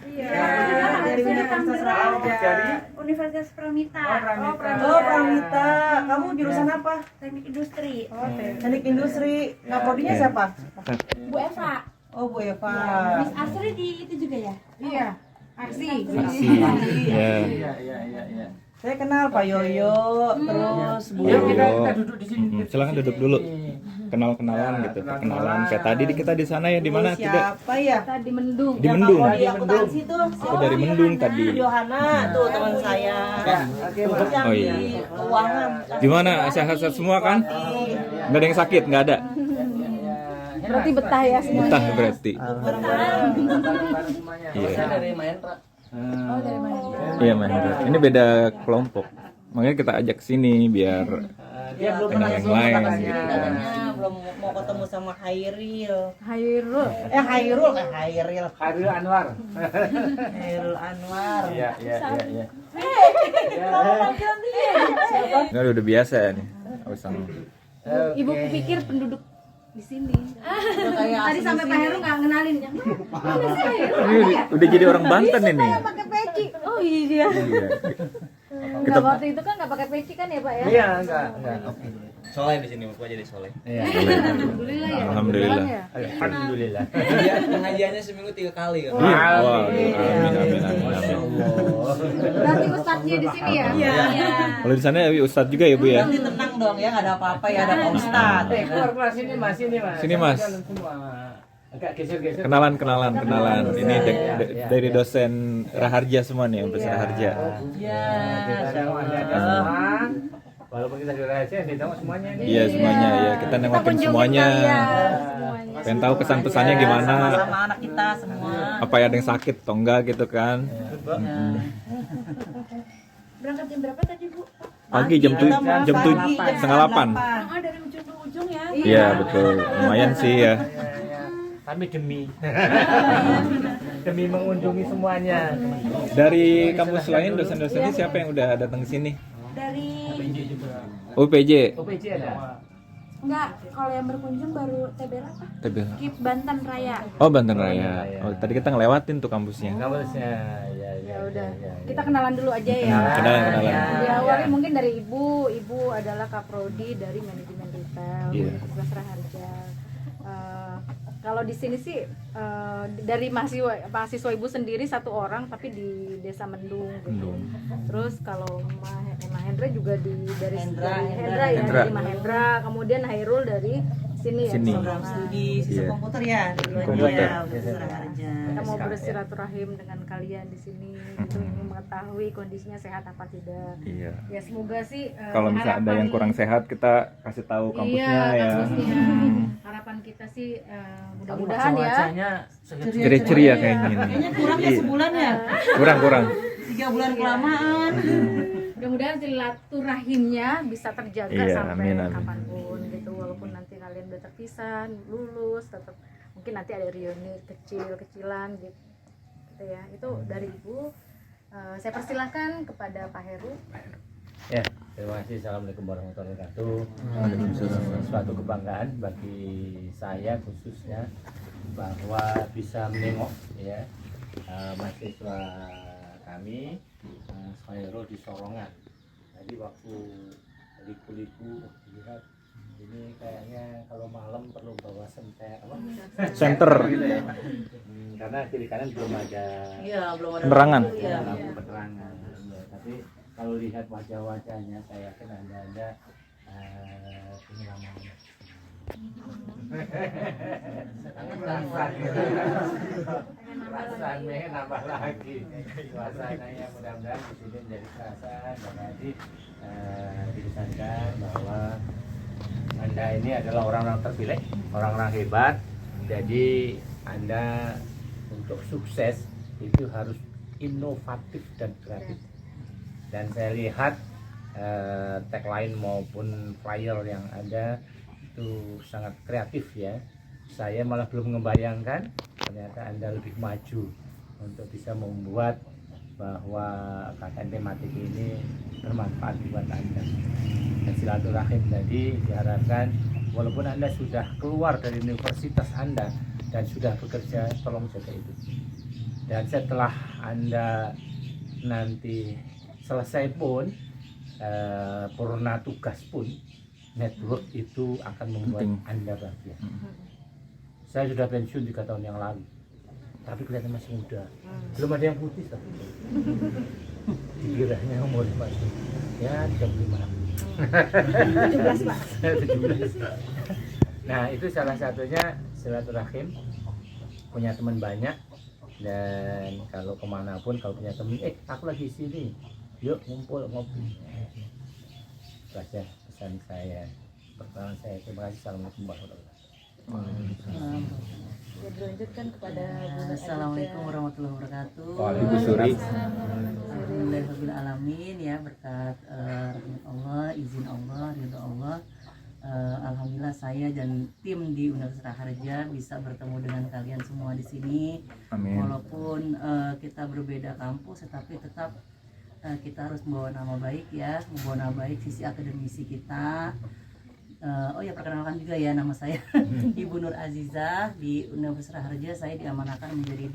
Iya. Dari Universitas Raharja. Dari Universitas Pramita. Oh, Pramita. Kamu jurusan apa? Teknik Industri. Oh, teknik industri. Nah, prodinya siapa? Bu Eva. Oh, Bu Eva. Miss Asri di itu juga ya? Iya. Aksi. Ya. Iya. Saya kenal Pak Yoyo, terus Bu Yuk kita Yoyo. duduk di sini. Silakan duduk dulu. Kenal-kenalan gitu, perkenalan. Kayak tadi kita di sana ya, di mana tidak? Siapa ya? Tadi Mendung. Di Mendung. Yang di akuntansi tuh. Aku dari Mendung tadi. Yohana tuh teman saya. Terus yang Oh, iya. di keuangan. Gimana? Sehat-sehat semua kan? Nggak ada yang sakit? Nggak ada? Berarti betah ya semuanya. Betah berarti. Iya. Saya dari Mahendra. Oh, dari mana? Iya, Mahendra. Ini beda kelompok. Makanya kita ajak sini biar Dia belum kenal yang lain gitu. Katanya belum mau ketemu sama Hairil. Hairul. Hairil. Hairil Anwar. Hairil Anwar. Iya. Nah, udah biasa nih. Sama. Ibu pikir penduduk di sini. Kayak Tadi sampai Pak Heru nggak kenalin yang mana sih Hairul? Ini udah jadi orang Banten ini. Pakai peci. Oh iya. Iya. Enggak, waktu itu kan nggak pakai peci kan ya Pak ya? Iya, enggak. Soleh di sini, mau jadi soleh. Iya. Alhamdulillah ya. Alhamdulillah. Pulang ya? Alhamdulillah. Pengajiannya seminggu 3 kali kan. Iya. Wah, amin. Berarti ustadznya di sini ya? Iya. Kalau di sana Ustadz juga ya Bu ya? Nanti tenang dong ya, nggak ada apa-apa ya, ada Pak Ustadz. Keluar sini Mas, sini Mas. Sini, Mas. Jalan semua. Agak geser-geser. Kenalan. Ini dari dosen Raharja semua nih, Universitas Raharja. Iya. Kita ada semua. Walaupun kita di rahasia, kita tahu semuanya nih. Iya semuanya ya, kita nengokin semuanya. Semuanya. Pengen tahu kesan-pesannya gimana? Sama anak kita semua. Apa ya, ada yang sakit atau enggak gitu kan? Berangkat jam berapa tadi Bu? Pagi jam Kita mau jam pagi, tujuh jam setengah 8. Dari ujung ke ujung ya. Iya betul, lumayan sih ya. Kami demi mengunjungi semuanya. Dari kampus lain dosen-dosennya siapa yang udah datang ke sini? Dari UPJ. OPC ada. enggak, kalau yang berkunjung baru TBL apa? TBL. Kip Banten Raya. Oh Banten Raya. Oh tadi kita ngelewatin tuh kampusnya. Kampusnya. Ya. Ya udah. Kita kenalan dulu aja ya. Kenalan. Diawali mungkin dari Ibu. Ibu adalah Kaprodi dari Manajemen Retail Iya. Universitas Raharja. Kalau di sini sih dari mahasiswa Ibu sendiri satu orang tapi di Desa Mendung gitu. Mendung. Terus kalau Mahendra juga dari Hendra ya, Hendra. dari Mahendra, kemudian Hairul dari sini Sini. ya. Program studi sistem Iya. komputer ya, Komputer. ya, Universitas Raharja. Kita mau bersilaturahim dengan kalian di sini, gitu, ingin mengetahui kondisinya sehat apa tidak. Iya. Ya semoga sih Kalau misalnya ada yang kurang sehat, kita kasih tahu kampusnya ya. kampusnya. Harapan kita sih mudah-mudahan ya. Wajahnya Ceria-ceria kayak gini. Kayaknya kurang ya sebulan ya, Kurang. 3 bulan kelamaan. Mudah-mudahan silaturahimnya bisa terjaga Iya, sampai amin. kapanpun gitu. Walaupun nanti kalian udah terpisah, lulus, tetap mungkin nanti ada reuni kecil-kecilan gitu ya. Itu dari Ibu. Saya persilahkan kepada Pak Heru. Ya, terima kasih. Assalamualaikum warahmatullahi wabarakatuh. Suatu kebanggaan bagi saya khususnya bahwa bisa menengok ya mahasiswa kami Khairul di Sorongan. Jadi waktu liku-liku lihat ini kayaknya kalau malam perlu bawa Center. gitu ya. Karena kiri kanan belum ada Iya, belum ada Penerangan. Iya. lampu penerangan. Ya, tapi kalau lihat wajah-wajahnya saya yakin anda pengalaman. Rasanya nambah lagi suasananya, mudah-mudahan di sini menjadi kerasan dan nanti dikesankan bahwa anda ini adalah orang-orang terpilih, orang-orang hebat. Jadi anda untuk sukses itu harus inovatif dan kreatif. Dan saya lihat tagline maupun flyer yang ada itu sangat kreatif ya. Saya malah belum membayangkan ternyata Anda lebih maju untuk bisa membuat bahwa KKN tematik ini bermanfaat buat Anda. Dan silaturahim tadi diharapkan walaupun Anda sudah keluar dari universitas Anda dan sudah bekerja, tolong jaga itu. Dan setelah Anda nanti selesai pun, purna tugas pun, network itu akan membuat Penting. Anda bahagia. Saya sudah pensiun 3 tahun yang lalu, tapi kelihatan masih muda. Belum ada yang putih tapi dikiranya umur masih ya 35. 17 Pak. 17. Nah itu salah satunya silaturahim, punya teman banyak, dan kalau kemanapun kalau punya teman, aku lagi sini, yuk ngumpul ngopi. Itu aja pesan saya. Pertanyaan saya, terima kasih. Assalamualaikum warahmatullahi wabarakatuh. Ya, dilanjutkan kepada Bu Nur Assalamualaikum Adita. warahmatullahi wabarakatuh. Waalaikumsalam. Alhamdulillahirabbil alamin, ya, berkat rahmat Allah, izin Allah, ridho Allah. Alhamdulillah saya dan tim di Universitas Raharja bisa bertemu dengan kalian semua di sini. Amin. Walaupun kita berbeda kampus, tetapi tetap kita harus membawa nama baik, ya, membawa nama baik sisi akademisi kita. Oh ya, perkenalkan juga ya, nama saya Ibu Nur Azizah. Di Universitas Raharja saya diamanahkan menjadi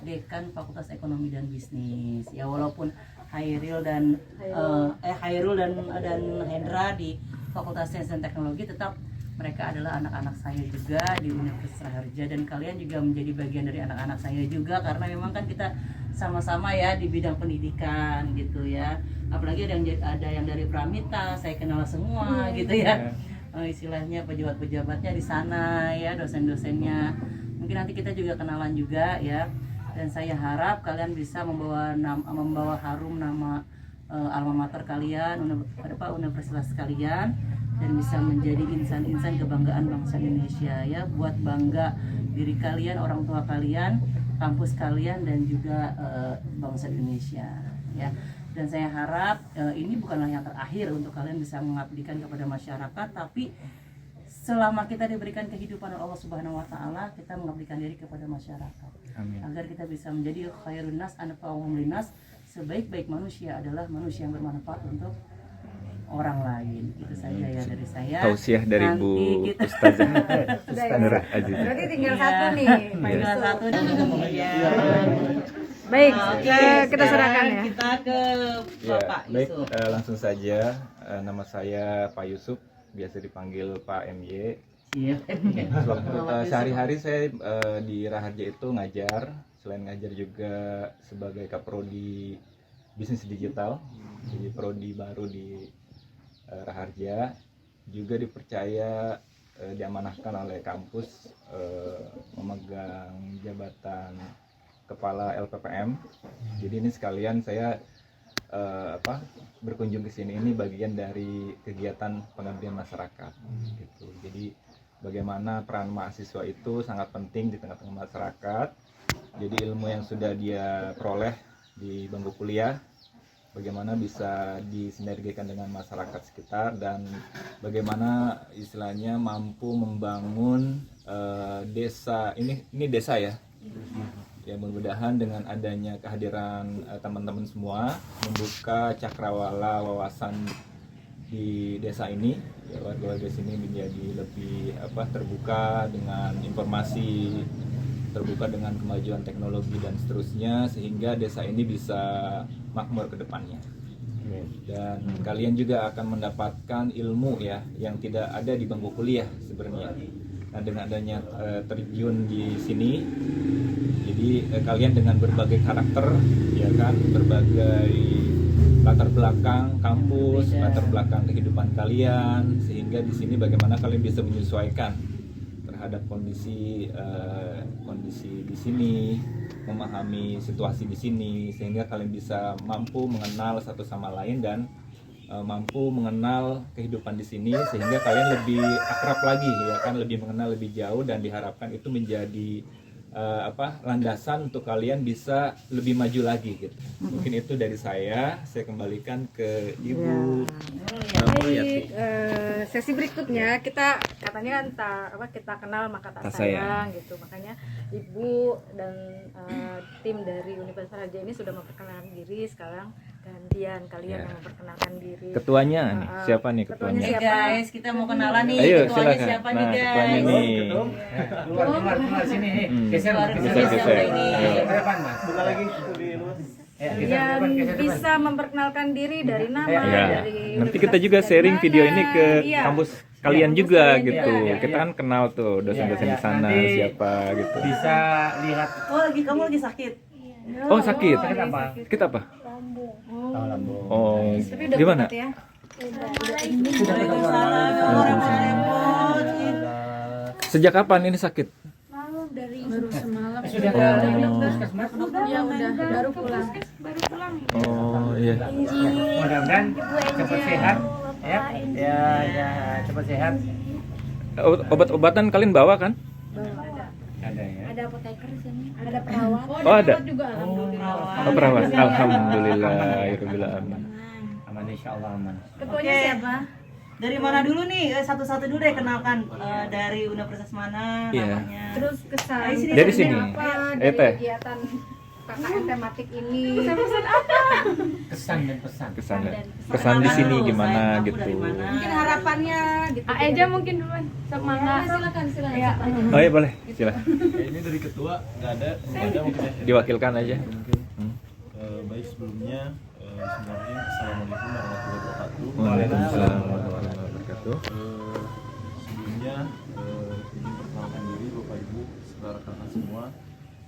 Dekan Fakultas Ekonomi dan Bisnis. Ya, walaupun Hairil dan Hendra di Fakultas Sains dan Teknologi, tetap mereka adalah anak-anak saya juga di Universitas Raharja, dan kalian juga menjadi bagian dari anak-anak saya juga, karena memang kan kita sama-sama ya di bidang pendidikan gitu ya. Apalagi ada yang dari Pramita, saya kenal semua gitu ya. Istilahnya pejabat-pejabatnya di sana ya, dosen-dosennya. Mungkin nanti kita juga kenalan juga ya. Dan saya harap kalian bisa membawa harum nama alma mater kalian, universitas kalian, dan bisa menjadi insan-insan kebanggaan bangsa Indonesia ya, buat bangga diri kalian, orang tua kalian, kampus kalian, dan juga bangsa Indonesia ya. Dan saya harap ini bukanlah yang terakhir untuk kalian bisa mengabdikan kepada masyarakat, tapi selama kita diberikan kehidupan oleh Allah Subhanahu wa taala, kita mengabdikan diri kepada masyarakat. Amin. Agar kita bisa menjadi khairun nas anfa'uhum linnas, sebaik-baik manusia adalah manusia yang bermanfaat untuk orang lain. Itu saja ya dari saya. Tausiah dari Nanti Bu kita- Ustazah Sudah Nur ya. Azizah. Berarti tinggal satu nih, Pak Tinggal Yusuf. satu nih. Ya. Baik, Oke, kita serahkan ya. Kita ke Ya, Bapak baik, Yusuf. langsung saja. Nama saya Pak Yusuf, biasa dipanggil Pak MY. Iya. Sewaktu sehari-hari saya di Raharja itu ngajar, selain ngajar juga sebagai kaprodi bisnis digital, jadi prodi baru di Raharja, juga dipercaya diamanahkan oleh kampus memegang jabatan kepala LPPM. Jadi ini sekalian saya berkunjung ke sini, ini bagian dari kegiatan pengabdian masyarakat gitu. Jadi bagaimana peran mahasiswa itu sangat penting di tengah-tengah masyarakat. Jadi ilmu yang sudah dia peroleh di bangku kuliah, bagaimana bisa disinergikan dengan masyarakat sekitar, dan bagaimana istilahnya mampu membangun desa ini desa ya. Ya, mudah-mudahan dengan adanya kehadiran teman-teman semua membuka cakrawala wawasan di desa ini, ya, warga-warga sini menjadi lebih terbuka dengan informasi, terbuka dengan kemajuan teknologi dan seterusnya, sehingga desa ini bisa makmur ke depannya. Dan kalian juga akan mendapatkan ilmu ya yang tidak ada di bangku kuliah sebenarnya. Nah, dengan adanya terjun di sini, jadi kalian dengan berbagai karakter, ya kan, berbagai latar belakang kampus, latar belakang kehidupan kalian, sehingga di sini bagaimana kalian bisa menyesuaikan terhadap kondisi di sini, memahami situasi di sini, sehingga kalian bisa mampu mengenal satu sama lain dan mampu mengenal kehidupan di sini, sehingga kalian lebih akrab lagi, ya kan, lebih mengenal lebih jauh, dan diharapkan itu menjadi landasan untuk kalian bisa lebih maju lagi gitu. Mungkin itu dari saya kembalikan ke Ibu Mulyati. Baik, sesi berikutnya kita katanya kan kita kenal maka tak Tak sayang gitu. Makanya Ibu dan tim dari Universitas Raharja ini sudah memperkenalkan diri. Sekarang gantian kalian Ya. yang memperkenalkan diri. Ketuanya nih, siapa nih Ketuanya ketuanya? Guys, kita mau kenalan nih. Ayo Ketuanya silakan. siapa Nah, nih ketuanya guys? nih. Ketum. Keluar sini nih. Geser, Keluar geser, dulu geser. siapa ini? Ayo. Ke depan, Mas. Buka lagi itu di luar. Ya, geser ke Kalian depan, geser ke depan. bisa memperkenalkan diri dari nama, Ya. dari Nanti kita juga sharing dari video mana. ini ke Iya. kampus kalian Kampus juga kalian gitu. juga. Kita kan kenal tuh dosen-dosen Iya, di sana nanti siapa gitu. Bisa lihat Oh, kamu lagi sakit. Oh, sakit. sakit apa? Sakit apa? Oh, lambung. Oh, Tapi udah di mana? kuat ya. Waalaikumsalam. Repot-repot. Sejak kapan ini sakit? Baru semalam. Sudah ke puskesmas? Ya udah baru pulang. Oh, iya. Mudah-mudahan cepat sehat. Ya, ya, ya, cepat sehat. Obat-obatan kalian bawa kan? Ada ya. Ada apoteker di sini, ada perawat. Oh, ada. Juga Oh, perawat. Alhamdulillahirabbil alamin. Aman, insya Allah aman. Ketuanya Oke. siapa? Dari mana dulu nih? Satu-satu dulu deh kenalkan. Dari universitas mana Iya. namanya? Terus kesan Dari sini, Dari sini. apa Eh, dari Teh. kegiatan KKN tematik ini? Kesan dan pesan. Kesan di sini Dulu, gimana sayang, kamu gitu. dari mana? Mungkin harapannya gitu. Aja mungkin duluan. Semangat. Silakan silakan. Ya. Oh, iya boleh. Silakan. Ini dari ketua nggak ada mungkin ya. Diwakilkan aja. Mungkin. Hmm. Baik sebelumnya bismillahirrahmanirrahim. Assalamualaikum warahmatullahi wabarakatuh. Waalaikumsalam warahmatullahi wabarakatuh. Sebelumnya izin perkenalkan diri Bapak Ibu, saudara kakak semua.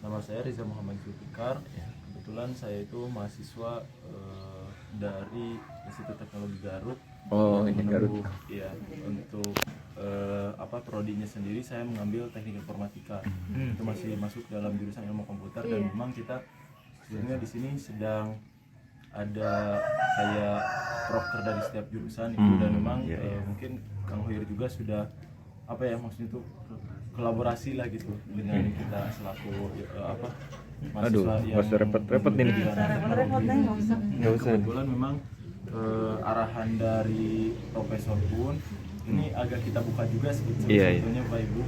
Nama saya Riza Muhammad Zulfikar. Kebetulan saya itu mahasiswa dari Institut Teknologi Garut. Oh, Dan ini Garut. Iya, untuk prodinya sendiri saya mengambil teknik informatika. Itu masih masuk dalam jurusan ilmu komputer dan memang kita sebenarnya di sini sedang ada kayak proker dari setiap jurusan itu dan memang iya, iya. mungkin Kang Hoir juga sudah maksudnya itu kolaborasi lah gitu dengan kita selaku Aduh, mahasiswa nggak usah repot-repot ini. Repot nih, nggak usah. Nggak usah. Kebetulan memang arahan dari profesor pun ini agak kita buka juga Iya, iya. sebetulnya Pak Ibu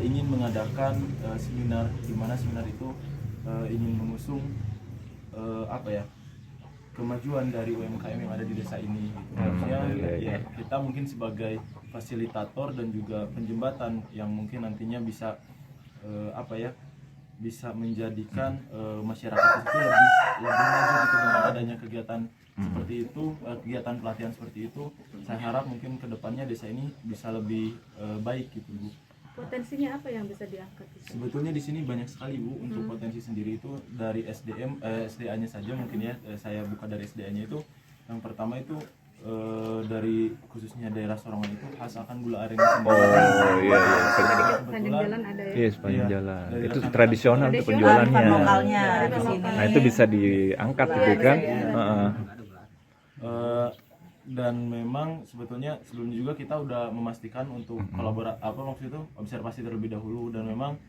ingin mengadakan seminar, di mana seminar itu ingin mengusung kemajuan dari UMKM yang ada di desa ini gitu. Maksudnya iya. ya kita mungkin sebagai fasilitator dan juga penjembatan yang mungkin nantinya bisa bisa menjadikan masyarakat itu lebih maju gitu dengan adanya kegiatan seperti itu, kegiatan pelatihan seperti itu. Saya harap mungkin kedepannya desa ini bisa lebih baik gitu Bu. Potensinya apa yang bisa diangkat di sini? Sebetulnya di sini banyak sekali Bu untuk potensi sendiri itu dari SDA-nya saja mungkin ya, saya buka dari SDA-nya itu. Yang pertama itu dari khususnya daerah Sorongan itu khas akan gula aren sendiri. Oh, iya iya. Sepanjang jalan ada ya. Iya, sepanjang Iya. jalan. Dari Itu rekan-rekan tradisional tuh tradisional, penjualannya. Kearifan lokalnya di sini. Nah, itu bisa diangkat gitu kan. Heeh. Dan memang sebetulnya sebelumnya juga kita udah memastikan untuk observasi terlebih dahulu dan memang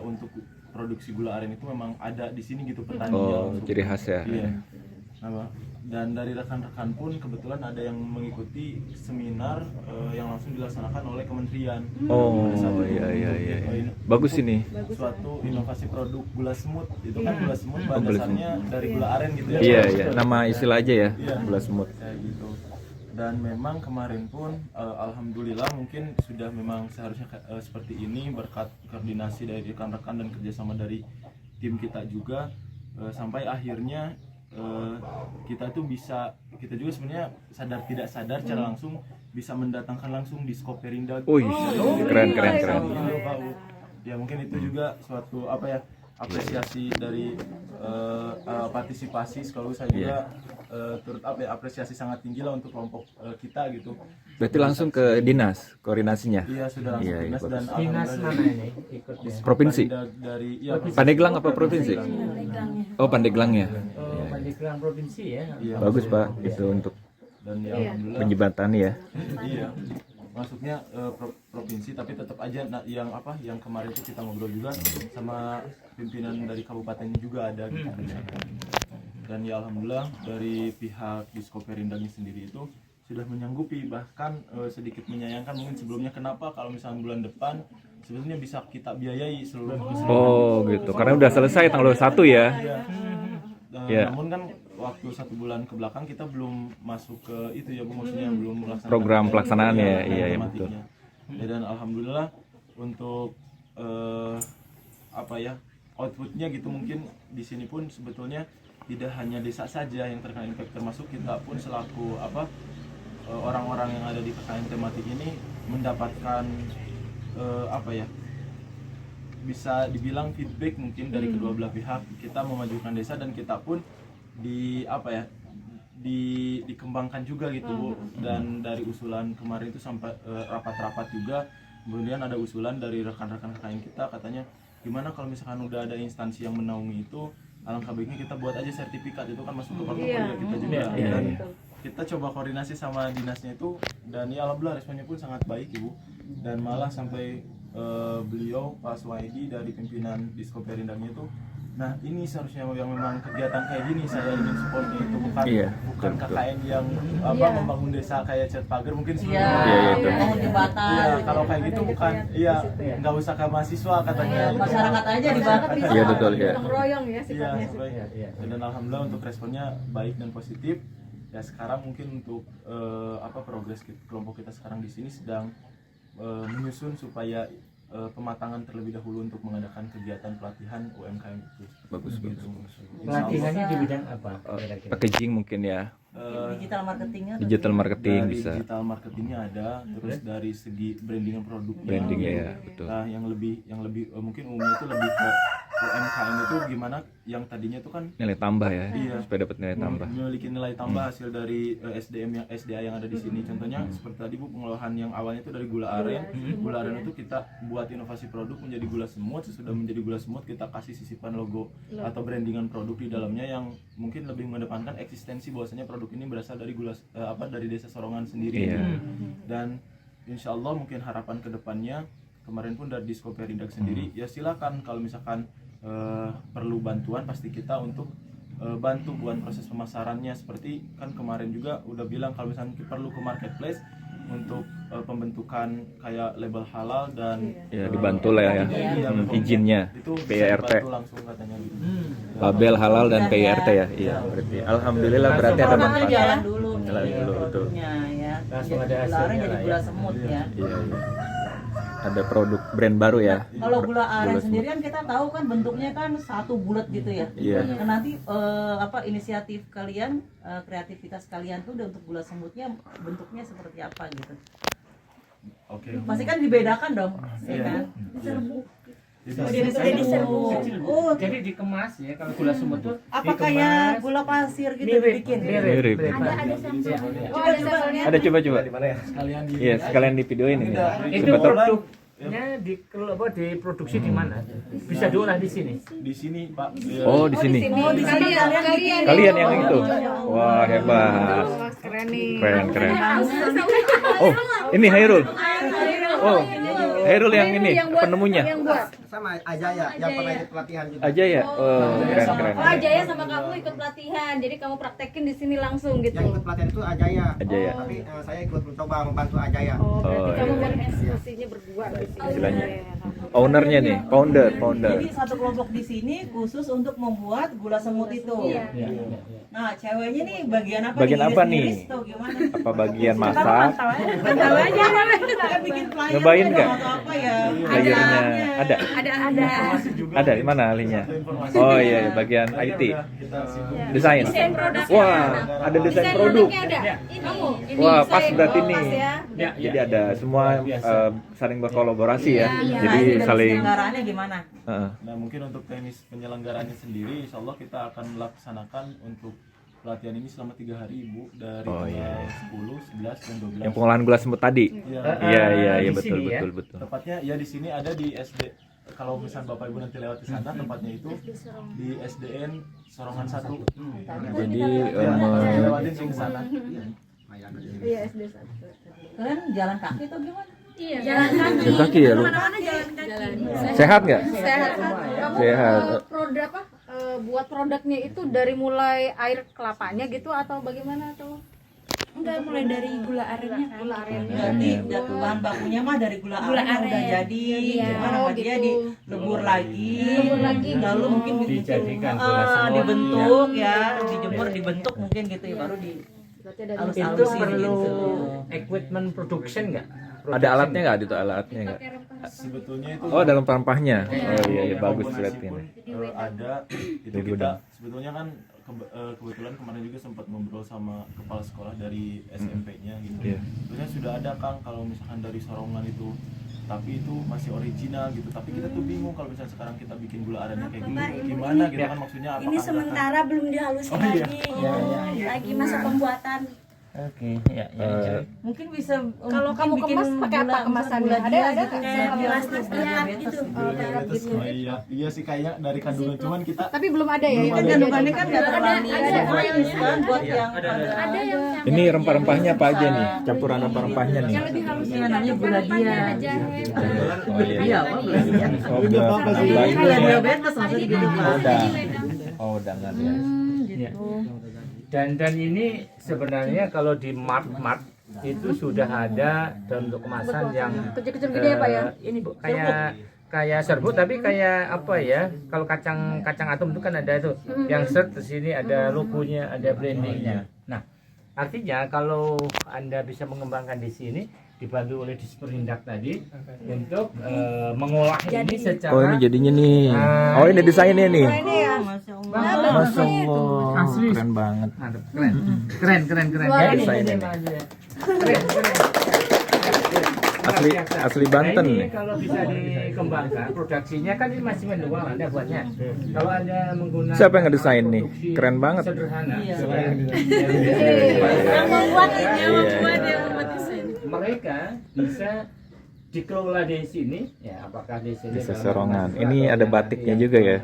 untuk produksi gula aren itu memang ada di sini gitu petaninya. Oh, ciri khas ya. Iya. Dan dari rekan-rekan pun kebetulan ada yang mengikuti seminar yang langsung dilaksanakan oleh kementerian. Oh, Pada saat itu iya iya untuk, iya. ini, Bagus ini. suatu inovasi produk gula semut. Itu kan gula semut Oh, bahan gula dasarnya dari gula aren gitu ya. Iya iya, nama istilah aja ya. Iya. Gula semut. Kayak gitu. Dan memang kemarin pun alhamdulillah mungkin sudah memang seharusnya seperti ini berkat koordinasi dari rekan-rekan dan kerjasama dari tim kita juga sampai akhirnya kita juga sebenarnya sadar tidak sadar secara langsung bisa mendatangkan langsung di Skoperinda. Wih, keren. Ya mungkin itu juga suatu apresiasi dari partisipasi sekaligus saya juga apresiasi sangat tinggi lah untuk kelompok kita gitu. Berarti langsung ke dinas koordinasinya. Iya sudah langsung Iya, dinas bagus. dan Dinas alhamdulillah mana ini ikutnya? Provinsi. dari Pandeglang apa provinsi? Oh, Pandeglang ya. Pandeglang provinsi ya. Iya, Bagus Pak, itu untuk dan ya alhamdulillah penjembatan ya. iya masuknya provinsi tapi tetap aja yang kemarin itu kita ngobrol juga sama pimpinan dari kabupatennya juga ada gitu. Dan ya alhamdulillah dari pihak Diskoperindangnya sendiri itu sudah menyanggupi, bahkan sedikit menyayangkan mungkin sebelumnya kenapa kalau misalnya bulan depan sebetulnya bisa kita biayai seluruh Oh, gitu. Karena udah selesai tanggal 1 ya. Iya. Iya. Namun kan waktu 1 bulan ke belakang kita belum masuk ke itu ya Bu, maksudnya belum melaksanakan Program pelaksanaannya, ya, iya, iya, tematiknya. Ya, dan alhamdulillah untuk apa ya, outputnya gitu, mungkin di sini pun sebetulnya tidak hanya desa saja yang terkena impact, termasuk kita pun selaku orang-orang yang ada di KKN tematik ini mendapatkan apa ya, bisa dibilang feedback mungkin dari kedua belah pihak. Kita memajukan desa dan kita pun dikembangkan juga gitu Bu. Dan dari usulan kemarin itu sampai rapat-rapat juga, kemudian ada usulan dari rekan-rekan KKN kita, katanya gimana kalau misalkan udah ada instansi yang menaungi itu, alangkah baiknya kita buat aja sertifikat, itu kan masuk ke portofolio kita juga. Dan kita coba koordinasi sama dinasnya itu, dan ya alhamdulillah responnya pun sangat baik Ibu. Dan malah sampai beliau Pak Suwaidi dari pimpinan Disko Perindangnya itu, nah ini seharusnya yang memang kegiatan kayak gini saya ingin supportnya, itu bukan bukan KKN yang membangun desa kayak cat pagar mungkin sebelumnya bangun jembatan. Iya, kalau kayak gitu bukan, iya nggak usah ke mahasiswa katanya. Masyarakat aja dibantu. Iya betul ya. Royong ya Iya, sifatnya. dan alhamdulillah untuk responnya baik dan positif. Ya sekarang mungkin untuk progres kelompok kita sekarang di sini sedang menyusun supaya pematangan terlebih dahulu untuk mengadakan kegiatan pelatihan UMKM itu. Bagus. Pelatihannya di bidang apa? Packaging mungkin ya. Digital marketingnya. Digital marketing Dari bisa. digital marketingnya ada, terus dari segi brandingan produknya. Brandingnya ya, betul. Nah, yang lebih mungkin umumnya itu lebih ke UMKM itu gimana yang tadinya itu kan Nilai tambah ya. Iya. Supaya dapat nilai tambah. memiliki nilai tambah hasil dari SDA yang ada di sini. Contohnya seperti tadi Bu, pengolahan yang awalnya itu dari gula aren. Gula aren itu kita buat inovasi produk menjadi gula semut. Sesudah menjadi gula semut, kita kasih sisipan logo atau brandingan produk di dalamnya yang mungkin lebih mengedepankan eksistensi bahwasanya produk ini berasal dari dari desa Sorongan sendiri. Iya. Dan insya Allah mungkin harapan kedepannya, kemarin pun dari Disko Perindak sendiri, ya silakan kalau misalkan perlu bantuan, pasti kita untuk bantu buat proses pemasarannya. Seperti kan kemarin juga udah bilang kalau misalkan perlu ke marketplace untuk pembentukan kayak label halal dan Ya dibantu lah ya. Izinnya itu bisa PIRT. dibantu langsung katanya gitu. Label halal dan PIRT ya. Iya, berarti alhamdulillah berarti ada Produknya manfaat. jalan dulu. Jalan dulu, betul. Produknya, ya. Langsung ada Gula aren hasilnya jadi lah gula ya. semut ya. Iya. Ada produk brand baru ya. Kalau gula aren Gula sendiri kan kita tahu kan bentuknya kan satu bulat gitu ya. Iya. Nah, nanti inisiatif kalian, kreativitas kalian tuh udah untuk gula semutnya bentuknya seperti apa gitu. Oke. Pasti kan dibedakan dong, ya kan? Oh, jadi dikemas ya kalau gula semut tuh. Apa dikemas. kayak gula pasir gitu Mirip, dibikin? Mirip. Ada sampel. Oh, ada sampelnya. Ada coba. Sekalian di Iya, sekalian di videoin ini. Itu Siapa tahu produknya diproduksi di mana? Bisa diolah di sini. di sini Pak. Oh, di sini. Oh, di sini kalian. Kalian yang itu. Wah, hebat. Wah, keren nih. Keren. Oh, ini Hairul. Oh, Hairul yang ini penemunya. Yang buat. Sama Ajaya yang pernah ikut pelatihan juga. Aja ya. Oh, keren. Oh, Ajaya sama kamu ikut pelatihan. Jadi kamu praktekin di sini langsung gitu. Yang ikut pelatihan itu Ajaya. Ajaya. Tapi saya ikut mencoba membantu Ajaya. Oh, berarti Oh, kamu iya. bereksekusinya berdua di sini. Istilahnya. Iya. Ownernya nih, founder. Jadi satu kelompok di sini khusus untuk membuat gula semut itu. Iya. Nah, ceweknya nih bagian apa? Bagian apa nih? Iris-iris tuh gimana? Apa bagian masak? Pantau aja. Kita bikin flyer Nyobain gitu nggak? atau apa ya? Layarnya ada. Ada. Ada di mana ahlinya? Oh iya, bagian IT. Desain. Desain produk. Wah, ada desain produk. produknya ada. Kamu. Ini Wah, desain. pas berarti Oh, nih. pas ya. Jadi ada semua saling berkolaborasi ya. Iya. Jadi saling Penyelenggaraannya gimana? Heeh. Nah mungkin untuk teknis penyelenggaranya sendiri, insya Allah kita akan melaksanakan untuk pelatihan ini selama 3 hari Ibu, dari Oh, tanggal iya. 10, 11, dan 12. Yang pengolahan gula semut tadi. Iya. Iya, Di betul sini ya. betul. Tepatnya ya di sini ada di SD. Kalau misalnya Bapak Ibu nanti lewat di sana, tempatnya itu di SDN Sorongan 1. Jadi Ya, lewatin sih ke sana. Iya, SD 1. Kalian jalan kaki atau gimana? Iya, jalan kaki. jalan kaki ya lu. Mana-mana jalan kaki. Sehat nggak? Sehat. Kamu Sehat. produk apa? Buat produknya itu dari mulai air kelapanya gitu atau bagaimana atau? Enggak, mulai dari gula arennya kan. Gula aren. Berarti jatuh bahan bakunya mah dari gula Gula aren yang udah aren. jadi, Iya. cuma sama dia gitu. dilebur lagi, Dilebur lagi. lalu mungkin Dijadikan gula semut. dibentuk ya, dijemur dibentuk mungkin gitu ya, baru di Berarti ada halus Itu halusin perlu gitu. equipment production nggak? Ada alatnya nggak itu alatnya nggak? Sebetulnya itu Oh, dalam rempah-rempahnya. Oh iya, iya bagus komponennya berarti pun, ini. ada itu Di kita gudang. sebetulnya kan kebetulan kemarin juga sempat ngobrol sama kepala sekolah dari SMP-nya gitu. Iya. Sebetulnya sudah ada Kang kalau misalkan dari Sorongan itu, tapi itu masih original gitu. Tapi kita tuh bingung kalau misalnya sekarang kita bikin gula arennya kayak gini, Pak, Ibu, gimana ini- gitu kan maksudnya apakah Ini nggak sementara belum dihalusin Oh, iya. lagi. Iya, Lagi masa pembuatan. Oke, ya, ya. Eh, Mungkin bisa Kalau kamu kemas pakai apa kemasannya? Ada gitu, Kayak kayak plastik gitu. siap gitu. diabetes? Oh, iya, iya sih kayaknya dari kandungan cuman kita Tapi belum ada ya. Belum Kan ada. kandungannya kan nggak terlalu Ada manis kan buat yang Ada yang Ini rempah-rempahnya apa aja nih? Campuran rempah-rempahnya nih. yang lebih halus Ini namanya gula dia. ada jahe. Oh iya. Iya, apa gula dia? Oh, udah. Ini gula diabetes maksudnya gitu Oh, Pak. udah. Oh, udah nggak ya. Gitu. Dan ini sebenarnya kalau di mart itu sudah ada dalam bentuk kemasan yang Kecil-kecil gede ya Pak ya? ini Bu, kayak serbuk tapi kayak apa ya? Kalau kacang atom itu kan ada itu yang set di sini ada logonya, ada brandingnya. Nah, artinya kalau Anda bisa mengembangkan di sini dibantu oleh Disperindak tadi untuk mengolah ini secara Oh, ini jadinya nih. Ah, Oh, ini desainnya nih. Masya Allah. Masya Allah, Asli. keren banget. mantap, keren. Luar Ya, biasa ini. Keren. Asli Banten Nah, ini nih. kalau bisa dikembangkan produksinya kan ini masih manual Anda buatnya. Kalau Anda menggunakan Siapa yang ngedesain nih? produksi Keren banget. Sederhana. Iya. Yang membuat ini, yang Iya. membuat yang membuat desain. Mereka bisa dikelola di sini, ya apakah di sini Bisa dalam Sorongan. mahasiswa Ini atau ada yang- batiknya yang- juga ya?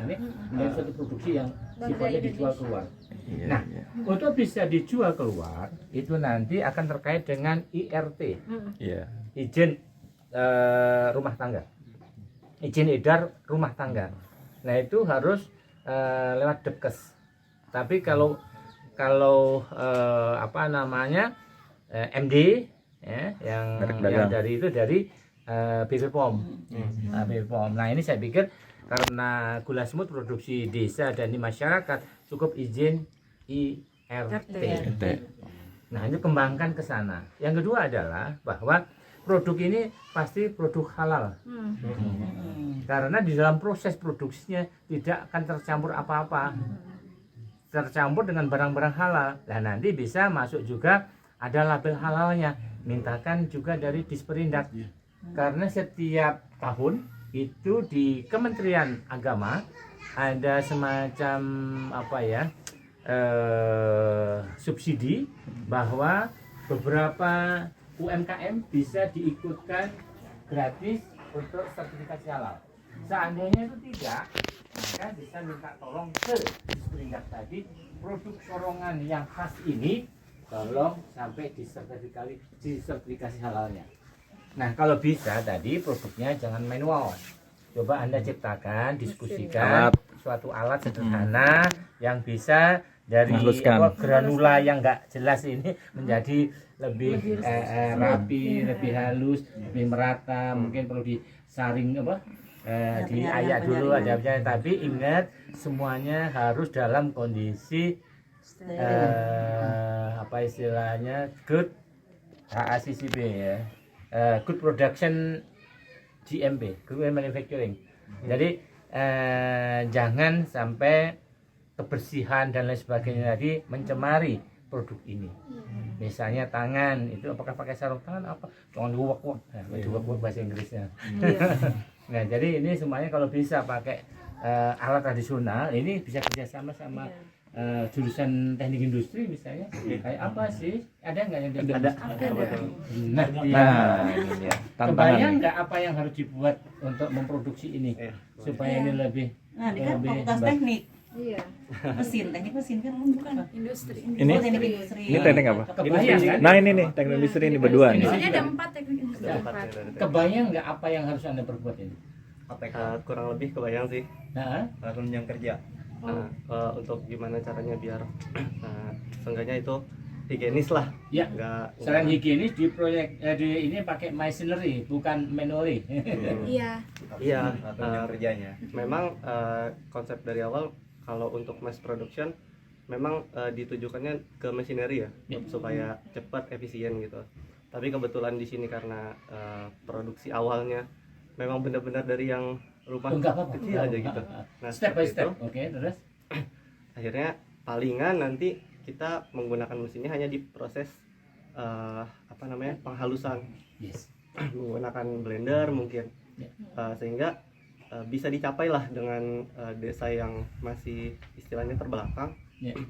yang satu produksi yang sifatnya dijual keluar. Iya, Nah, iya. untuk bisa dijual keluar itu nanti akan terkait dengan IRT, Iya. izin rumah tangga, izin edar rumah tangga. Nah itu harus lewat Depkes. Tapi kalau apa namanya MD ya, Merek yang dagang. dari itu dari BP POM. Nah, BP POM. Nah ini saya pikir karena gula semut produksi desa dan di masyarakat cukup izin IRT. Nah ini kembangkan ke sana. Yang kedua adalah bahwa produk ini pasti produk halal. Karena di dalam proses produksinya tidak akan tercampur apa-apa. Tercampur dengan barang-barang halal. Dan nanti bisa masuk juga ada label halalnya. Mintakan juga dari Disperindak. Karena setiap tahun itu di Kementerian Agama ada semacam apa ya subsidi bahwa beberapa UMKM bisa diikutkan gratis untuk sertifikasi halal. Seandainya itu tidak, maka bisa minta tolong ke Disperindak tadi produk Sorongan yang khas ini tolong sampai disertifikasi halalnya. Nah kalau bisa tadi produknya jangan manual. Coba Anda ciptakan, diskusikan suatu alat sederhana yang bisa dari Menghaluskan. granula yang nggak jelas ini menjadi lebih rapi, lebih halus, lebih merata. Mungkin perlu disaring diayak dulu ada tapi ingat semuanya harus dalam kondisi apa istilahnya good HACCP ya. Good production GMP, good manufacturing. Jadi jangan sampai kebersihan dan lain sebagainya tadi mencemari produk ini. Misalnya tangan itu apakah pakai sarung tangan apa? Jangan diuak-uak. Nah, diuak-uak bahasa Inggrisnya. Nah, jadi ini semuanya kalau bisa pakai alat tradisional, ini bisa kerjasama sama jurusan teknik industri misalnya. Kayak apa sih? Ada nggak yang ada? Nah, Ini dia. kebayang Tantangan. nggak apa yang harus dibuat untuk memproduksi ini supaya ini lebih Nah, ini kan lebih fakultas baik. teknik Iya. teknik mesin kan bukan Industri. Ini? Oh, teknik industri. Ini teknik apa? Kebayang kan? Nah, ini nih teknik industri ini berdua nih. Ini ada 4 teknik industri. Kebayang nggak apa yang harus Anda perbuat ini? Kurang lebih kebayang sih Nah, jenjang kerja. Untuk gimana caranya biar seenggaknya itu higienis lah. Ya. Nggak Selain higienis di proyek di ini pakai machinery bukan manually. Iya. Iya. kerjanya. Memang konsep dari awal kalau untuk mass production memang ditujukannya ke machinery ya, supaya cepat efisien gitu. Tapi kebetulan di sini karena produksi awalnya memang benar-benar dari yang rumah Enggak apa-apa. kecil aja gitu. Nah, Step by seperti step. itu, Oke, terus. akhirnya palingan nanti kita menggunakan mesinnya hanya di proses penghalusan. Yes. Menggunakan blender mungkin. Sehingga bisa dicapai lah dengan desa yang masih istilahnya terbelakang,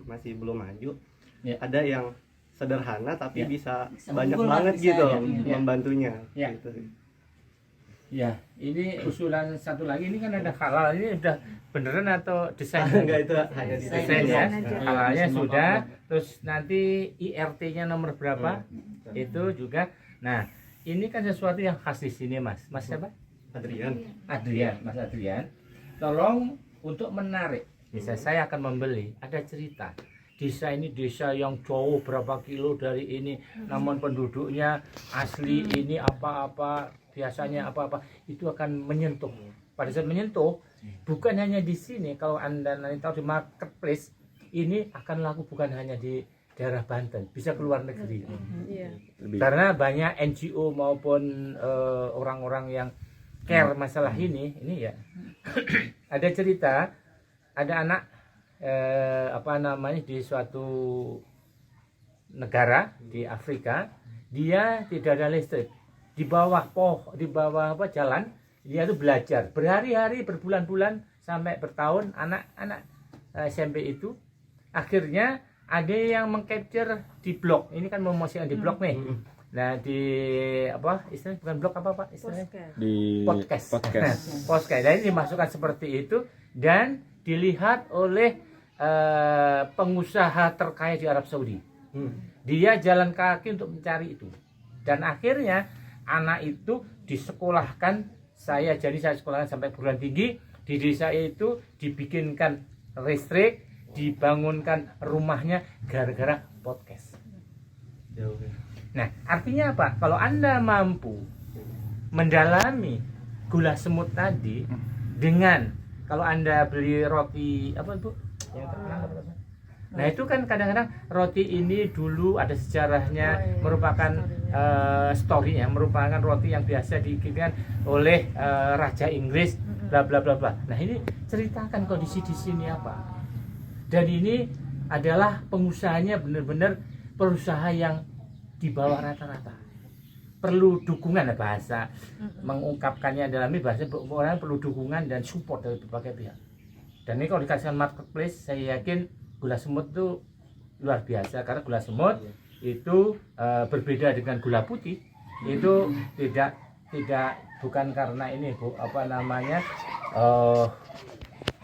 masih belum maju. Ada yang sederhana tapi bisa banyak unggul lah, banget bisa, gitu membantunya. Ya. Gitu sih. Ya, ini usulan satu lagi, ini kan ada halal, ini udah beneran atau desain? Enggak, itu hanya Desain ya, Desain aja. halalnya sudah, terus nanti IRT-nya nomor berapa, itu juga. Nah, ini kan sesuatu yang khas di sini, Mas. Mas siapa? Adrian. Adrian, Mas Adrian. Tolong untuk menarik, bisa saya akan membeli, ada cerita. Desa ini desa yang jauh berapa kilo dari ini, namun penduduknya asli ini apa-apa, biasanya apa-apa, itu akan menyentuh. Pada saat menyentuh, bukan hanya di sini, kalau Anda nanti tahu di marketplace, ini akan laku bukan hanya di daerah Banten, bisa keluar negeri. Iya. Karena banyak NGO maupun orang-orang yang care masalah ini ya. Ada cerita, ada anak di suatu negara di Afrika, dia tidak ada listrik, di bawah jalan dia tuh belajar berhari-hari, berbulan-bulan sampai bertahun, anak-anak SMP itu akhirnya ada yang mengcapture di blog, ini kan memosikan di blog nih. Nah, di istilahnya bukan blog apa Pak istilahnya? Di Podcast. podcast. Podcast. Dan ini dimasukkan seperti itu dan dilihat oleh pengusaha terkaya di Arab Saudi. Dia jalan kaki untuk mencari itu. Dan akhirnya anak itu disekolahkan, saya sekolahkan sampai perguruan tinggi. Di desa itu dibikinkan listrik, dibangunkan rumahnya gara-gara podcast. Nah, artinya apa? Kalau Anda mampu mendalami gula semut tadi dengan, kalau Anda beli roti apa Bu? Yang terkenal apa? Nah, itu kan kadang-kadang roti ini dulu ada sejarahnya, merupakan story-nya, merupakan roti yang biasa dibikinkan oleh Raja Inggris, bla bla bla bla. Nah, ini ceritakan kondisi di sini apa. Dan ini adalah pengusahanya benar-benar perusahaan yang di bawah rata-rata. Perlu dukungan, bahasa mengungkapkannya dalam ini bahasa orang perlu dukungan dan support dari berbagai pihak. Dan ini kalau dikasihkan marketplace, saya yakin gula semut itu luar biasa, karena gula semut itu berbeda dengan gula putih. Itu bukan karena ini Bu,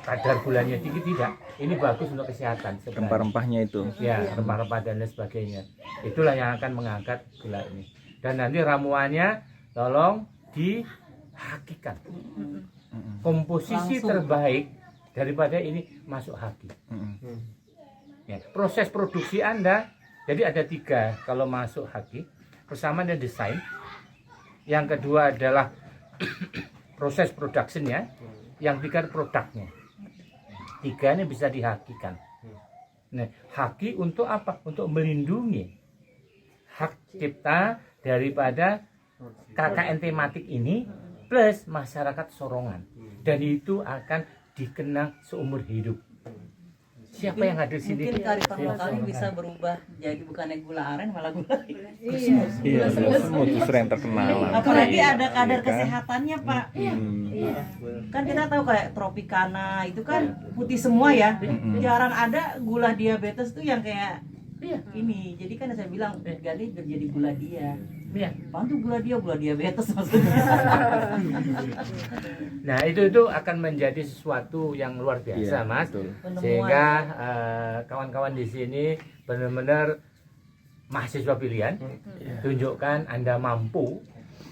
kadar gulanya tinggi, tidak. Ini bagus untuk kesehatan sebenarnya. Rempah-rempahnya itu. Ya, rempah-rempah dan lain sebagainya. Itulah yang akan mengangkat gula ini. Dan nanti ramuannya tolong dihakikan. Komposisi Langsung. terbaik daripada ini masuk haki. Ya, proses produksi Anda, jadi ada 3 kalau masuk haki. Pertama ada desain. Yang kedua adalah proses produksinya. Yang 3 produknya. 3 ini bisa dihakikan. Nah, haki untuk apa? Untuk melindungi hak cipta daripada KKN tematik ini plus masyarakat Sorongan. Dan itu akan dikenang seumur hidup. Siapa yang ada di sini? Mungkin kearifan Ya, lokal ini Sorongan. bisa berubah jadi bukannya gula aren malah gula. Iya, semut justru yang terkenal. Apalagi ada kadar Iya kan? kesehatannya Pak. Iya. Kan kita tahu kayak Tropicana itu kan putih semua ya. Jarang ada gula diabetes tuh yang kayak ini. Jadi kan saya bilang ganti jadi gula dia. Iya. Apaan tuh gula diabetes maksudnya. Nah, itu akan menjadi sesuatu yang luar biasa, Iya, Mas. betul. Sehingga kawan-kawan di sini benar-benar mahasiswa pilihan, tunjukkan Anda mampu,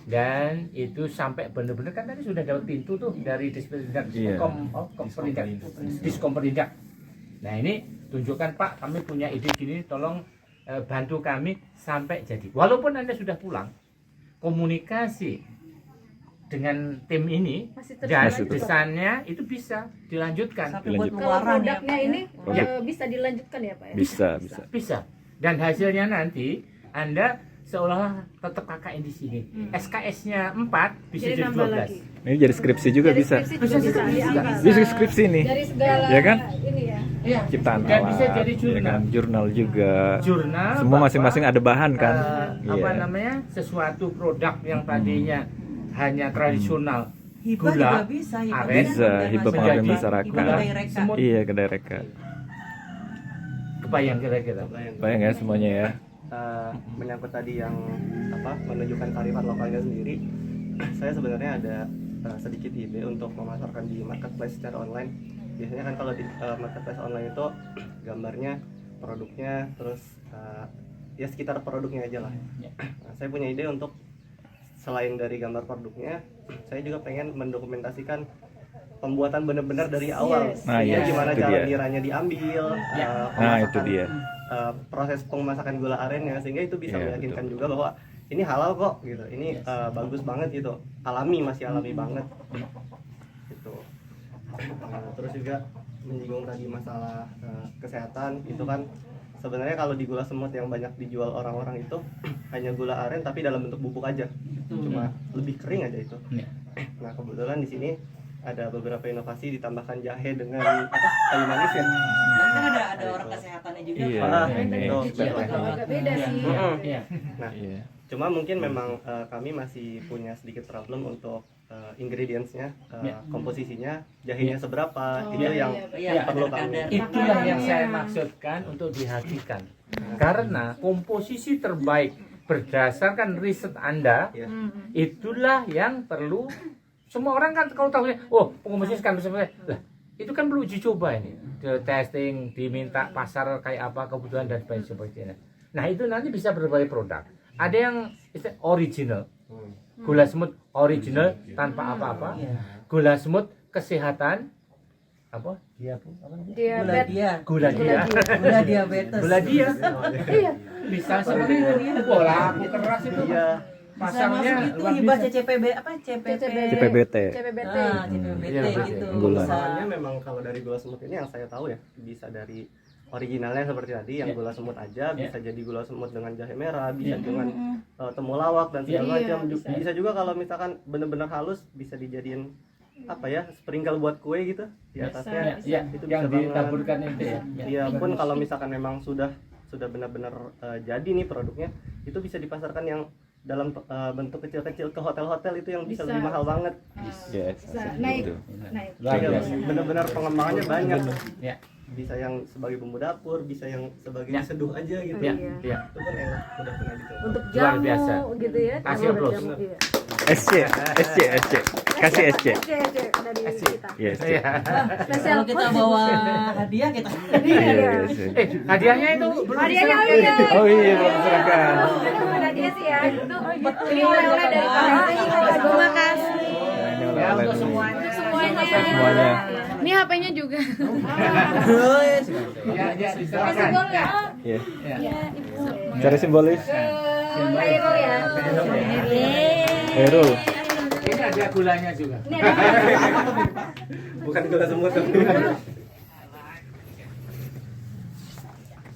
dan itu sampai benar-benar kan tadi sudah dapat pintu tuh dari Disperindak, Iya. Diskomperindak. Nah, ini tunjukkan Pak, kami punya ide gini, tolong bantu kami sampai jadi. Walaupun Anda sudah pulang, komunikasi dengan tim ini Masih dan terus desainnya itu bisa dilanjutkan. Sampai buat kalau luaran ya. produknya ini Ya. bisa dilanjutkan ya Pak ya? Bisa. Dan hasilnya nanti Anda seolah tetap KKN di sini. SKS-nya 4 bisa jadi nambah 12. lagi. Ini jadi skripsi juga Dari bisa. skripsi juga bisa diangkat. Bisa skripsi nih. Dari segala Ya kan? ini ya. Iya. Ciptaan Dan alat, bisa jadi ya jurnal. kan? Jurnal juga. Jurnal Semua bahwa, masing-masing ada bahan kan. apa Iya. namanya? Sesuatu produk yang tadinya hanya tradisional Hibah gula, juga bisa, hibah aren, Bisa, hibah pengabdian menjadi masyarakat. hibah kedai reka. semut. Iya, kedai reka. Kebayang kira-kira. Bayang ya semuanya ya. Menyangkut tadi yang menunjukkan kearifan lokalnya sendiri, saya sebenarnya ada sedikit ide untuk memasarkan di marketplace secara online. Biasanya kan kalau di marketplace online itu gambarnya, produknya, terus ya sekitar produknya aja lah. Nah, saya punya ide untuk selain dari gambar produknya, saya juga pengen mendokumentasikan pembuatan benar-benar dari awal. Yes. Nah, Ya, iya, gimana itu cara dia. niranya diambil, Nah, pemasakan, itu dia. proses pemasakan gula arennya, sehingga itu bisa Iya, meyakinkan juga bahwa ini halal kok gitu, ini bagus banget gitu, alami, masih alami banget gitu. Terus juga menyinggung tadi masalah kesehatan, itu kan sebenarnya kalau di gula semut yang banyak dijual orang-orang itu hanya gula aren tapi dalam bentuk bubuk aja, cuma lebih kering aja itu. Iya. Nah kebetulan di sini ada beberapa inovasi, ditambahkan jahe dengan kayu manis ya. Dan kan ada orang kesehatannya juga. Iya. Itu Iya, agak beda sih. Iya. Nah, Iya. cuma mungkin memang kami masih punya sedikit problem untuk ingredients-nya, komposisinya, jahenya seberapa, itu yang Iya, perlu ada kami. kadar. Itulah yang saya maksudkan untuk dihakikan. Karena komposisi terbaik berdasarkan riset Anda, Ya. itulah yang perlu. Semua orang kan kalau tahu, oh komposisi kan seperti lah, itu kan perlu uji coba ini, testing, diminta pasar kayak apa kebutuhan dan sebagainya. Nah itu nanti bisa berbagai produk. Ada yang original, gula semut original tanpa apa-apa, gula semut kesehatan, apa? Dia apa? Gula dia. Gula dia. Gula diabetes. Gula dia. Iya. Bisa seperti itu. Bola aku keras itu. Iya. Bisa Pasarnya masuk itu luar hibah biasa. CCPB apa CPP. CPBT. CPBT. Ah, CPBT Iya, gitu. Gula. Bisa. Soalnya memang kalau dari gula semut ini yang saya tahu ya, bisa dari originalnya seperti tadi yang Ya. gula semut aja, bisa jadi gula semut dengan jahe merah, bisa Ya. dengan temulawak dan segala Iya, macam. bisa. Bisa juga kalau misalkan benar-benar halus, bisa dijadiin apa ya, sprinkle buat kue gitu di atasnya. Ya, Itu yang bisa banget. ditaburkan itu ya. Iya, pun kalau misalkan memang sudah benar-benar jadi nih produknya, itu bisa dipasarkan yang dalam bentuk kecil-kecil ke hotel-hotel, itu yang bisa Bisa. lebih mahal banget. Yes. Bisa naik. Gitu. Naik. Luar Iya, biasa. benar-benar pengembangannya banyak. Ya. Bisa yang sebagai bumbu dapur, bisa yang sebagai Ya. seduh aja gitu. Ya, Iya. ya. Itu kan enak, udah pernah gitu. Untuk Luar jamu biasa. gitu ya. Kasih kalau applause. jamu, iya. SC. Kasih SC. Oke, dari kita. Yes. Iya. Spesial Kalau kita bawa hadiah kita. Iya. Hadiahnya itu belum Hadiahnya diserahkan. Oh iya, belum diserahkan. Ada dia sih ya. Ini oleh-oleh dari Pak. Terima kasih. Nah, ini Ya, oleh-oleh untuk nih. semuanya. Semuanya. Ini HP-nya juga. Ya, ya, diserahkan. Ya. Iya. Ya. Cara simbolis. Cairo ya. Heru. Ini ada gulanya juga. Ini ada. Bukan gula semut tapi.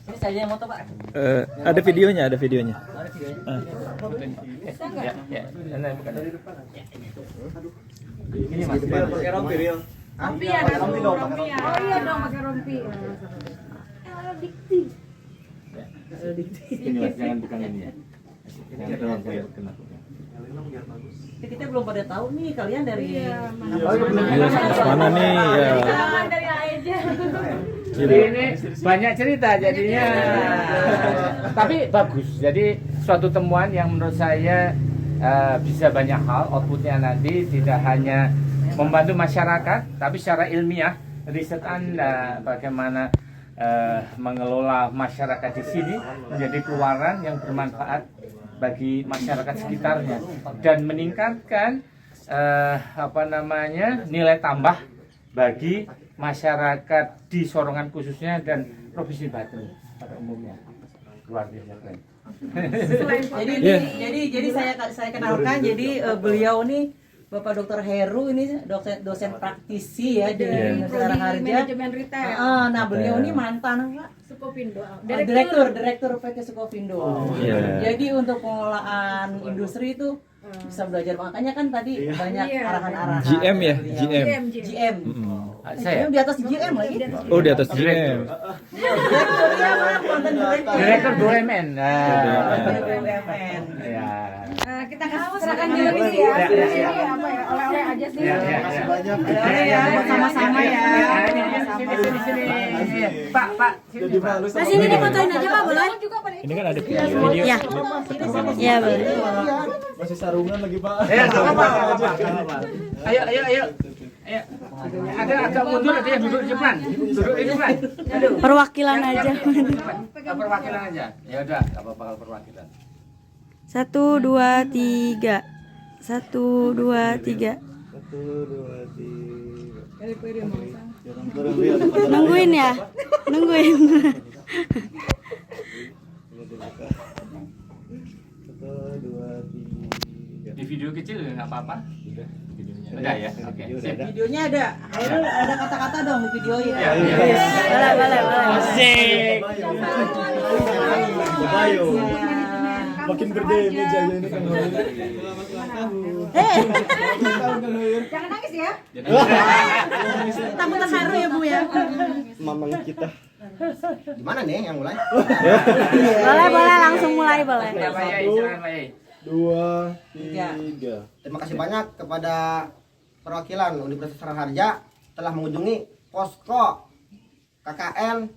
Ini saya yang moto, Pak. Ada videonya, ada videonya. Ya, ya. Nah, bukan. Ini Mas. Pakai rompi, Rio. Rompi ya, Rompi dong, pakai rompi. Oh iya dong pakai rompi. Ini Mas, jangan bukan ini ya. Jangan terlalu banyak kena. Kita belum pada tahu nih kalian dari Mana nih ya? Dari aja. Ini banyak cerita jadinya. Tapi bagus. Jadi suatu temuan yang menurut saya bisa banyak hal outputnya nanti, tidak hanya membantu masyarakat, tapi secara ilmiah riset Anda bagaimana mengelola masyarakat di sini menjadi keluaran yang bermanfaat bagi masyarakat sekitarnya dan meningkatkan nilai tambah bagi masyarakat di Sorongan khususnya dan Provinsi Banten pada umumnya. luar biasa keren. Jadi saya kenalkan, jadi beliau nih Bapak Dr. Heru ini dosen praktisi ya di Universitas Harja. Manajemen retail. Nah, beliau ini mantan Pak Sukovindo. direktur PT Sukovindo. Iya. Jadi untuk pengelolaan industri itu bisa belajar, makanya kan tadi banyak arahan-arahan. GM ya, beliau. GM. Saya Di atas GM lagi. Oh, di atas GM. Direktur ya, Pak. Konten Direktur BUMN. BUMN. Ya. Kita serahkan dulu ini ya. Ini apa ya? Oleh-oleh aja sih. Makasih banyak. Ya, sama-sama ya. Sini. Pak, sini. Nah, sini difotoin aja Pak, boleh? Ini kan ada video. Ya. Ya, boleh. Masih sarungan lagi Pak. Nggak apa-apa. Ayo. Ayo. Agak mundur aja, duduk di depan. Duduk di depan. Perwakilan aja. Perwakilan aja. Ya udah, nggak apa-apa kalau perwakilan. 1, 2, 3. 1, 2, 3. Nungguin ya. Nungguin. Di video kecil nggak apa-apa. Udah ya. Oke. Sip. Videonya ada. Ayo ada kata-kata dong di video ya. Boleh. Asik. Bayo. Makin gede mejanya ini kan. Jangan nangis ya. Takut terharu ya Bu ya. Mamang kita. Gimana nih yang mulai? Boleh langsung mulai boleh. Ya, Pak Yai, silakan Pak Yai. 2, 3. Terima kasih banyak kepada perwakilan Universitas Harja telah mengunjungi posko KKN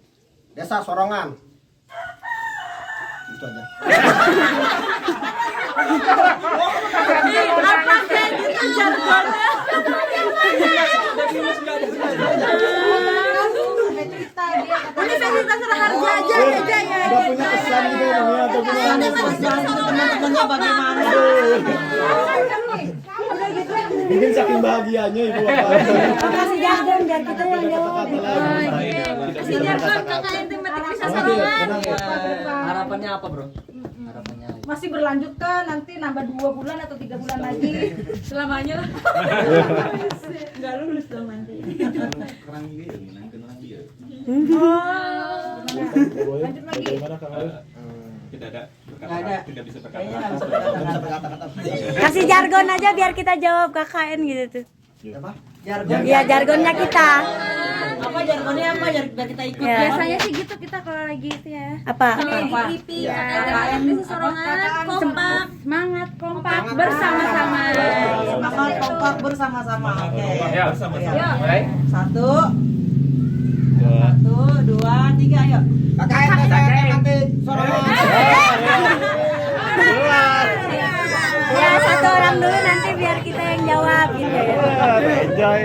Desa Sorongan. Itu aja. Apa sih itu jargonnya? Universitas Harja aja ya. Udah punya pesan gitu namanya atau punya Teman-temannya bagaimana? mungkin saking bahagianya Ibu Bapak. Kasih jargon biar kita yang jawab. Kasih jargon KKN tematik bisa Tenang ya, Sorongan. tenang ya. Harapannya apa, Bro? Harapannya. Masih berlanjut kan nanti nambah 2 bulan atau 3 bulan lagi selamanya lah. Nggak lulus dong nanti. Lanjut lagi. Bagaimana Kang Ayu? Tidak ada. Nggak ada. Tidak bisa Kayaknya nggak bisa berkata-kata. Kasih jargon aja biar kita jawab KKN gitu tuh. Jargon. Iya jargonnya kita. Apa jargonnya apa? Biar kita ikut. Ya. Biasanya sih gitu kita kalau lagi itu ya. Apa? Lipi ya. KKN itu Sorongan, kompak, semangat, kompak, Semangat. bersama-sama. Semangat kompak bersama-sama. Oke. Ya, mulai. 1, 2, 3, ayo. KKN Desa Tematik Sorongan. Ya satu orang dulu nanti biar kita yang jawab gitu ya. Enjoy.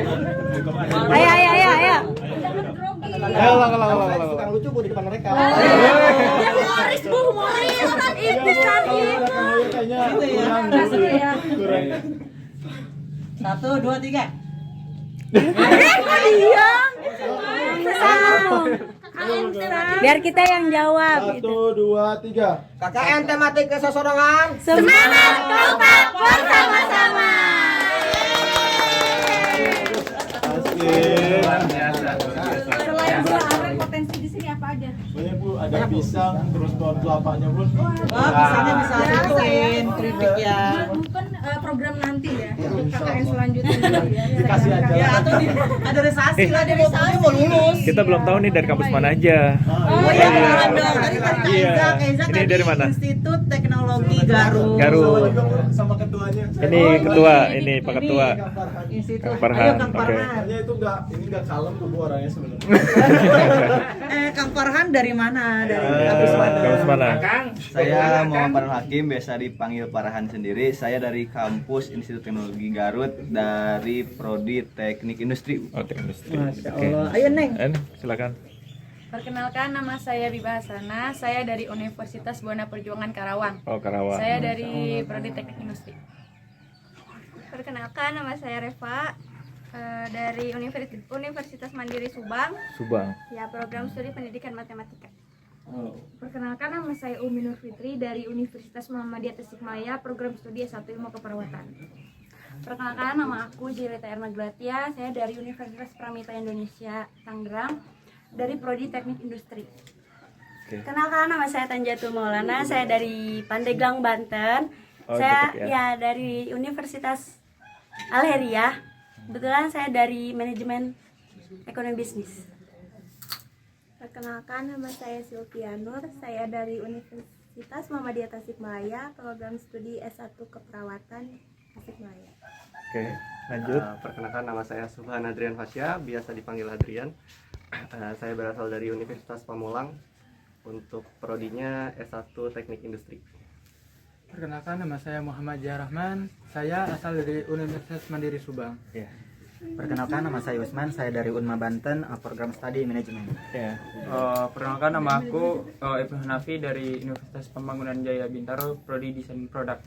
Ayo. Ayo lang. Tukang lucu Bu di depan mereka. Ya humoris Bu, humoris kan itu kan itu. Kayaknya Gitu ya. kurang Masuk ya. 1, 2, 3. Iya. Biar kita yang jawab 1, gitu. 2, 3. KKN Tematik Desa Sorongan. Semangat kompak bersama-sama. Asik. Luar biasa. Selain buah aren potensi di sini apa aja? Banyak Bu, ada pisang, terus pohon kelapanya pun. Wah, pisangnya bisa dituin, keripik ya. Bukan program nanti ya untuk KKN selanjutnya ya. Dikasih aja. Ya atau ada resasi lah dia mau lulus. Kita belum tahu nih dari kampus mana aja. Oh iya, kenalan dong. Tadi kan Iya. Kaiza Ini dari mana? Institut Teknologi Garut. Garut. Sama ketuanya. Ini ketua, ini Pak Ketua. Institut. Kang Farhan, Ayo Kang oke. Farhan. Makanya itu enggak kalem tuh Bu orangnya sebenarnya. Kang Farhan dari mana? Dari Kampus mana? Kang, Saya Muhammad Hakim, biasa dipanggil Parahan sendiri. Saya dari kampus Institut Teknologi Garut dari Prodi Teknik Industri. Oh, industri. Masya Oke. Allah. Ayo Neng. Silakan. Perkenalkan, nama saya Biba Hasana. Saya dari Universitas Buana Perjuangan Karawang. Oh, Karawang. Saya dari Prodi Teknik Industri. Perkenalkan, nama saya Reva dari Universitas Mandiri Subang. Subang. Ya, program studi pendidikan matematika. Perkenalkan, nama saya Umi Nur Fitri dari Universitas Muhammadiyah Tasikmalaya, program studi S1 Ilmu Keperawatan. Perkenalkan, nama aku Jelita Erna Glatia, saya dari Universitas Pramita Indonesia, Tangerang, dari Prodi Teknik Industri. Kenalkan, nama saya Tanjatul Maulana, saya dari Pandeglang, Banten. Saya dari Universitas Al-Heriah. Kebetulan saya dari Manajemen Ekonomi Bisnis. Perkenalkan, nama saya Sylvia Nur, saya dari Universitas Muhammadiyah Tasikmalaya, program studi S1 Keperawatan Tasikmalaya. Oke, lanjut. Perkenalkan, nama saya Subhan Adrian Fasya, biasa dipanggil Adrian. Saya berasal dari Universitas Pamulang, untuk prodinya S1 Teknik Industri. Perkenalkan, nama saya Muhammad Jahrahman, saya asal dari Universitas Mandiri Subang. Perkenalkan, nama saya Usman, saya dari Unma Banten, program studi manajemen. Perkenalkan, nama aku Ibnu Hanafi dari Universitas Pembangunan Jaya Bintaro, prodi desain produk.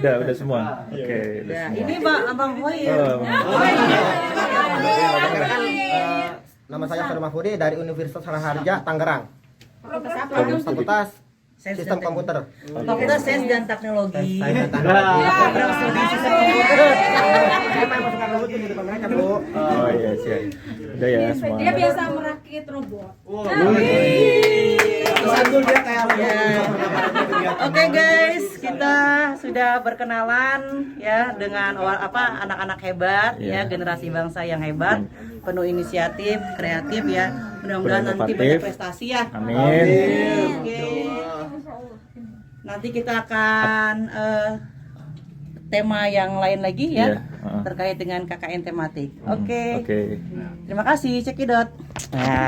Udah semua. Oke. Ya, ini Abang Hoyer. Nama saya Syahrul Mahfudi dari Universitas Saraharja, Tangerang. Fakultas Sistem Komputer. Fakultas Sains dan Teknologi. Program studi Sistem Komputer. Saya mau masukkan dulu di depan mereka, Bu. Oh iya, siap. Udah ya semua. Dia biasa merakit robot. Oke guys, kita sudah berkenalan ya dengan anak-anak hebat ya, generasi bangsa yang hebat, penuh inisiatif, kreatif ya. Mudah-mudahan nanti banyak prestasi ya. Amin. Oke. Nanti kita akan tema yang lain lagi ya, terkait dengan KKN tematik. Oke. Terima kasih, cekidot.